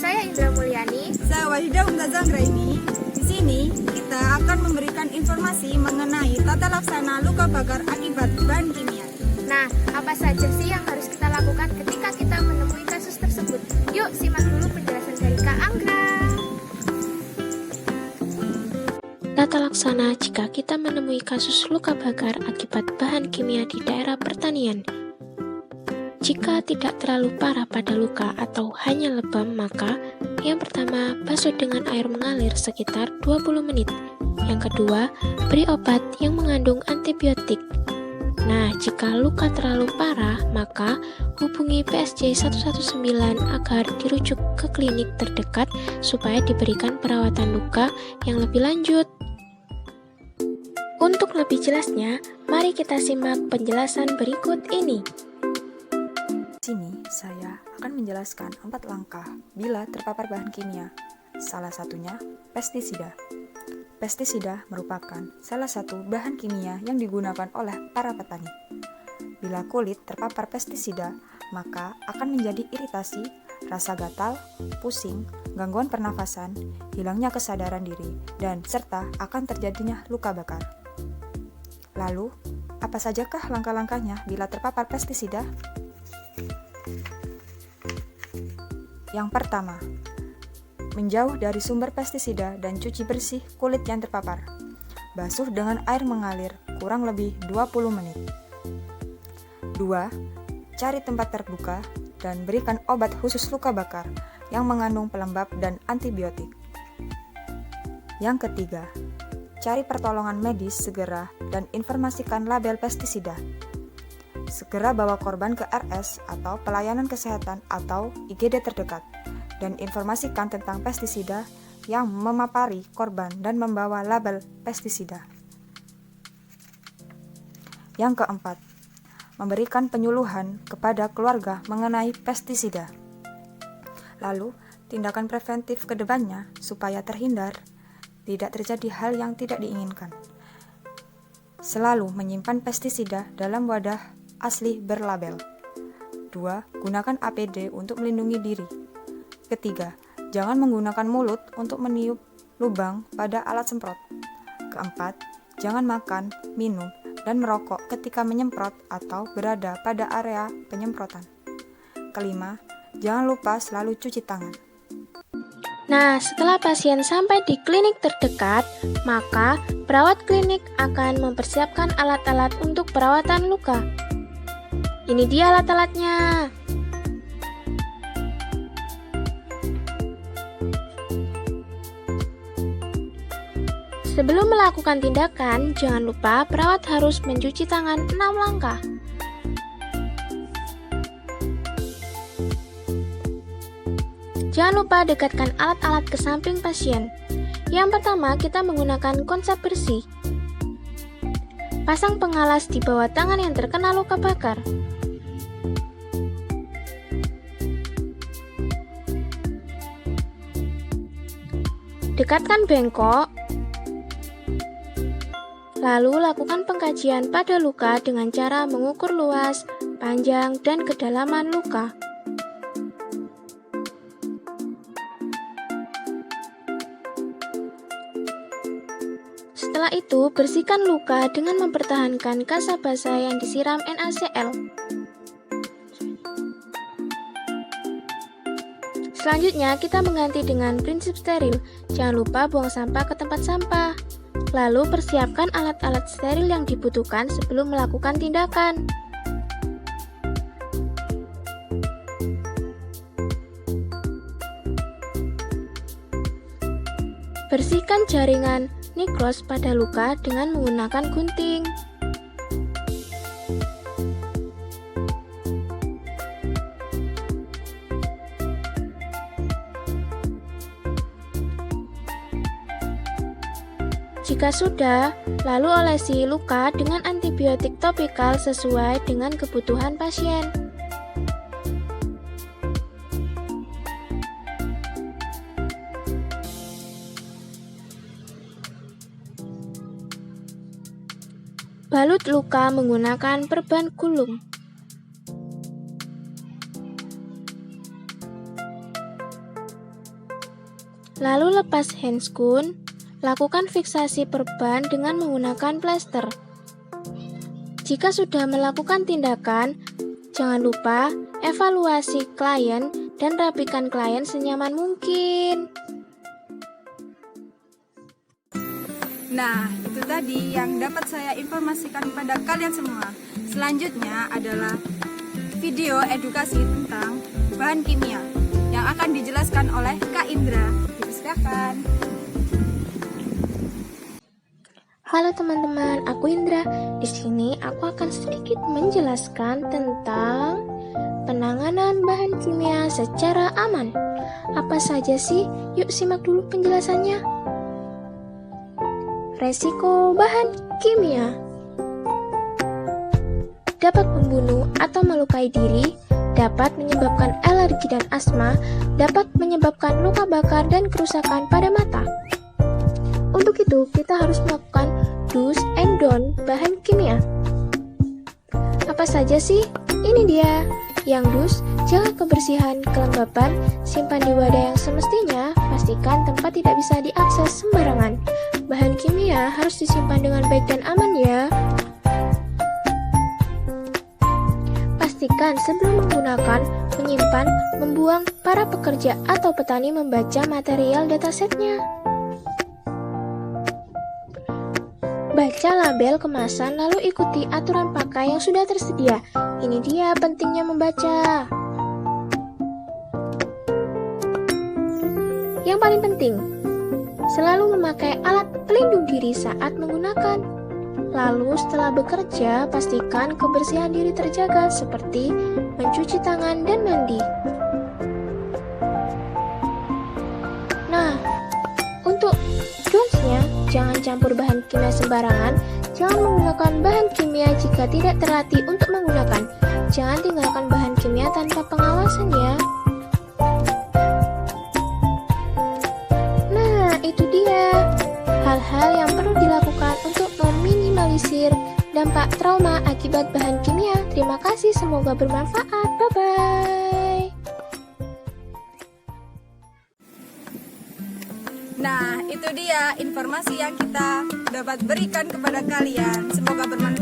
Saya Indra Mulyani. Saya Wahidah Umtazangraini. Di sini kita akan memberikan informasi mengenai tata laksana luka bakar akibat bahan kimia. Nah, apa saja sih yang harus kita lakukan ketika kita menemui kasus tersebut? Yuk, simak dulu penjelasan dari Kak Anggra. Tata laksana jika kita menemui kasus luka bakar akibat bahan kimia di daerah pertanian. Jika tidak terlalu parah pada luka atau hanya lebam, maka yang pertama, basuh dengan air mengalir sekitar 20 menit. Yang kedua, beri obat yang mengandung antibiotik. Nah, jika luka terlalu parah, maka hubungi PSJ 119 agar dirujuk ke klinik terdekat supaya diberikan perawatan luka yang lebih lanjut. Untuk lebih jelasnya, mari kita simak penjelasan berikut ini. Di sini saya akan menjelaskan 4 langkah bila terpapar bahan kimia. Salah satunya pestisida. Pestisida merupakan salah satu bahan kimia yang digunakan oleh para petani. Bila kulit terpapar pestisida, maka akan menjadi iritasi, rasa gatal, pusing, gangguan pernafasan, hilangnya kesadaran diri, dan serta akan terjadinya luka bakar. Lalu, apa sajakah langkah-langkahnya bila terpapar pestisida? Yang pertama, menjauh dari sumber pestisida dan cuci bersih kulit yang terpapar. Basuh dengan air mengalir kurang lebih 20 menit. 2. Cari tempat terbuka dan berikan obat khusus luka bakar yang mengandung pelembab dan antibiotik. Yang ketiga, cari pertolongan medis segera dan informasikan label pestisida. Segera bawa korban ke RS atau pelayanan kesehatan atau IGD terdekat dan informasikan tentang pestisida yang memapari korban dan membawa label pestisida. Yang keempat, memberikan penyuluhan kepada keluarga mengenai pestisida. Lalu, tindakan preventif ke depannya supaya terhindar tidak terjadi hal yang tidak diinginkan. Selalu menyimpan pestisida dalam wadah asli berlabel. 2. Gunakan APD untuk melindungi diri. Ketiga, jangan menggunakan mulut untuk meniup lubang pada alat semprot. Keempat, jangan makan, minum, dan merokok ketika menyemprot atau berada pada area penyemprotan. Kelima, jangan lupa selalu cuci tangan. Nah, setelah pasien sampai di klinik terdekat, maka perawat klinik akan mempersiapkan alat-alat untuk perawatan luka. Ini dia alat-alatnya. Sebelum melakukan tindakan, jangan lupa perawat harus mencuci tangan 6 langkah. Jangan lupa dekatkan alat-alat ke samping pasien. Yang pertama, kita menggunakan konsep bersih. Pasang pengalas di bawah tangan yang terkena luka bakar. Dekatkan bengkok. Lalu lakukan pengkajian pada luka dengan cara mengukur luas, panjang, dan kedalaman luka. Setelah itu, bersihkan luka dengan mempertahankan kasa basah yang disiram NaCl. Selanjutnya, kita mengganti dengan prinsip steril. Jangan lupa buang sampah ke tempat sampah. Lalu, persiapkan alat-alat steril yang dibutuhkan sebelum melakukan tindakan. Bersihkan jaringan nikros pada luka dengan menggunakan gunting. Jika sudah, lalu olesi luka dengan antibiotik topikal sesuai dengan kebutuhan pasien. Balut luka menggunakan perban gulung. Lalu lepas handscoon, lakukan fiksasi perban dengan menggunakan plester. Jika sudah melakukan tindakan, jangan lupa evaluasi klien dan rapikan klien senyaman mungkin. Nah, itu tadi yang dapat saya informasikan kepada kalian semua. Selanjutnya adalah video edukasi tentang bahan kimia yang akan dijelaskan oleh Kak Indra. Dipersilakan. Halo teman-teman, aku Indra. Di sini aku akan sedikit menjelaskan tentang penanganan bahan kimia secara aman. Apa saja sih? Yuk simak dulu penjelasannya. Resiko bahan kimia dapat membunuh atau melukai diri, dapat menyebabkan alergi dan asma, dapat menyebabkan luka bakar dan kerusakan pada mata. Untuk itu, kita harus melakukan do's and don't bahan kimia. Apa saja sih? Ini dia. Yang do's, jaga kebersihan kelembapan, simpan di wadah yang semestinya, pastikan tempat tidak bisa diakses sembarangan. Bahan kimia harus disimpan dengan baik dan aman ya. Pastikan sebelum menggunakan, menyimpan, membuang, para pekerja atau petani membaca material datasetnya. Baca label kemasan lalu ikuti aturan pakai yang sudah tersedia. Ini dia pentingnya membaca. Yang paling penting, selalu memakai alat pelindung diri saat menggunakan. Lalu setelah bekerja, pastikan kebersihan diri terjaga seperti mencuci tangan dan mandi. Nah, untuk don'ts-nya, jangan campur bahan kimia sembarangan. Jangan menggunakan bahan kimia jika tidak terlatih untuk menggunakan. Jangan tinggalkan bahan kimia tanpa pengawasan ya. Nah, itu dia hal-hal yang perlu dilakukan untuk meminimalisir dampak trauma akibat bahan kimia. Terima kasih, semoga bermanfaat. Bye-bye. Nah, itu dia informasi yang kita dapat berikan kepada kalian. Semoga bermanfaat.